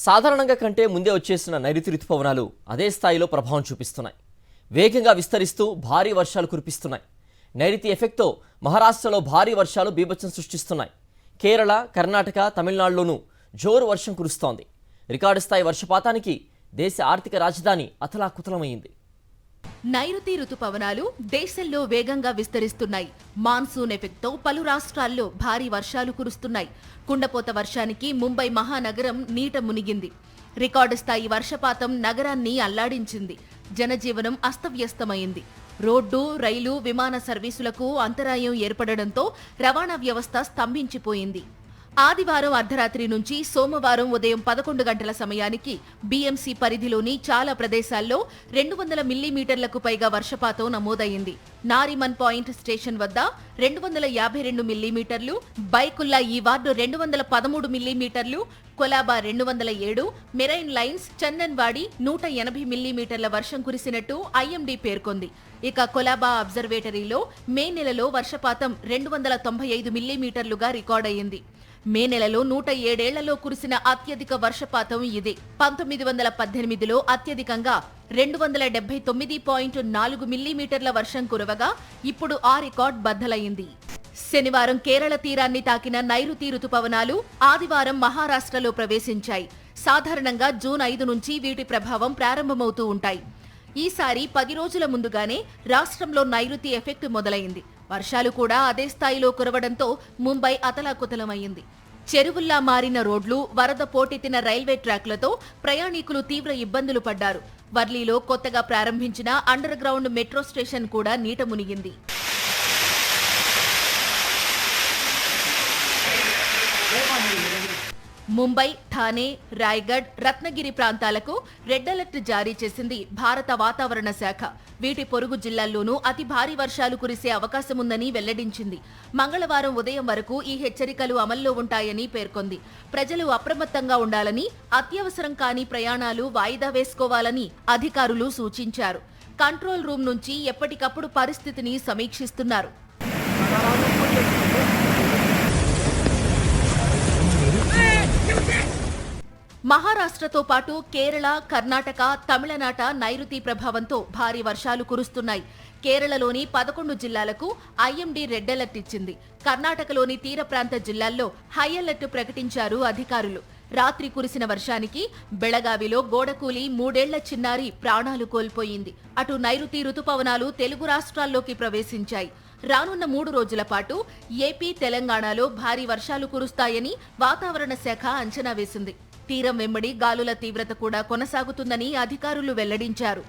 సాధారణంగా కంటే ముందే వచ్చేసిన నైరుతి రుతుపవనాలు అదే స్థాయిలో ప్రభావం చూపిస్తున్నాయి. వేగంగా విస్తరిస్తూ భారీ వర్షాలు కురిపిస్తున్నాయి. నైరుతి ఎఫెక్ట్తో మహారాష్ట్రలో భారీ వర్షాలు బీభత్సం సృష్టిస్తున్నాయి. కేరళ, కర్ణాటక, తమిళనాడులోనూ జోరు వర్షం కురుస్తోంది. రికార్డు స్థాయి వర్షపాతానికి దేశ ఆర్థిక రాజధాని అతలాకుతలమైంది. నైరుతి రుతుపవనాలు దేశంలో వేగంగా విస్తరిస్తున్నాయి. మాన్సూన్ ఎఫెక్ట్తో పలు రాష్ట్రాల్లో భారీ వర్షాలు కురుస్తున్నాయి. కుండపోత వర్షానికి ముంబై మహానగరం నీట మునిగింది. రికార్డు స్థాయి వర్షపాతం నగరాన్ని అల్లాడించింది. జనజీవనం అస్తవ్యస్తమైంది. రోడ్డు, రైలు, విమాన సర్వీసులకు అంతరాయం ఏర్పడడంతో రవాణా వ్యవస్థ స్తంభించిపోయింది. ఆదివారం అర్ధరాత్రి నుంచి సోమవారం ఉదయం 11 గంటల సమయానికి బీఎంసీ పరిధిలోని చాలా ప్రదేశాల్లో 200 మిల్లీమీటర్లకు పైగా వర్షపాతం నమోదైంది. నారిమన్ పాయింట్ స్టేషన్ వద్ద 252 మిల్లీమీటర్లు, బైకుల్లా ఈ వార్డు 213 మిల్లీమీటర్లు, కొలాబా 207, మెరైన్ లైన్స్, చందన్వాడి 180 మిల్లీమీటర్ల వర్షం కురిసినట్టు ఐఎండీ పేర్కొంది. ఇక కొలాబా అబ్జర్వేటరీలో మే నెలలో వర్షపాతం 295 మిల్లీమీటర్లుగా రికార్డయింది. మే నెలలో 107 ఏళ్లలో కురిసిన అత్యధిక వర్షపాతం ఇదే. 1918లో అత్యధికంగా 279.4 మిల్లీమీటర్ల వర్షం కురవగా ఇప్పుడు ఆ రికార్డ్ బద్దలైంది. శనివారం కేరళ తీరాన్ని తాకిన నైరుతి రుతుపవనాలు ఆదివారం మహారాష్ట్రలో ప్రవేశించాయి. సాధారణంగా జూన్ 5 నుంచి వీటి ప్రభావం ప్రారంభమవుతూ ఉంటాయి. ఈసారి 10 రోజుల ముందుగానే రాష్ట్రంలో నైరుతి ఎఫెక్ట్ మొదలైంది. వర్షాలు కూడా అదే స్థాయిలో కురవడంతో ముంబై అతలాకుతలమైంది. చెరువుల్లా మారిన రోడ్లు, వరద పోటెత్తిన రైల్వే ట్రాక్లతో ప్రయాణికులు తీవ్ర ఇబ్బందులు పడ్డారు. వర్లీలో కొత్తగా ప్రారంభించిన అండర్ గ్రౌండ్ మెట్రో స్టేషన్ కూడా నీట మునిగింది. ముంబై, ఠానే, రాయ్గఢ్, రత్నగిరి ప్రాంతాలకు రెడ్ అలర్ట్ జారీ చేసింది భారత వాతావరణ శాఖ. వీటి పొరుగు జిల్లాల్లోనూ అతి భారీ వర్షాలు కురిసే అవకాశముందని వెల్లడించింది. మంగళవారం ఉదయం వరకు ఈ హెచ్చరికలు అమల్లో ఉంటాయని పేర్కొంది. ప్రజలు అప్రమత్తంగా ఉండాలని, అత్యవసరం కాని ప్రయాణాలు వాయిదా వేసుకోవాలని అధికారులు సూచించారు. కంట్రోల్ రూమ్ నుంచి ఎప్పటికప్పుడు పరిస్థితిని సమీక్షిస్తున్నారు. మహారాష్ట్రతో పాటు కేరళ, కర్ణాటక, తమిళనాట నైరుతి ప్రభావంతో భారీ వర్షాలు కురుస్తున్నాయి. కేరళలోని 11 జిల్లాలకు ఐఎండీ రెడ్ అలర్ట్ ఇచ్చింది. కర్ణాటకలోని తీర ప్రాంత జిల్లాల్లో హై అలర్ట్ ప్రకటించారు అధికారులు. రాత్రి కురిసిన వర్షానికి బెళగావిలో గోడకూలి 3 ఏళ్ల చిన్నారి ప్రాణాలు కోల్పోయింది. అటు నైరుతి రుతుపవనాలు తెలుగు రాష్ట్రాల్లోకి ప్రవేశించాయి. రానున్న 3 రోజుల పాటు ఏపీ, తెలంగాణలో భారీ వర్షాలు కురుస్తాయని వాతావరణ శాఖ అంచనా వేసింది. తీరం వెంబడి గాలుల తీవ్రత కూడా కొనసాగుతుందని అధికారులు వెల్లడించారు.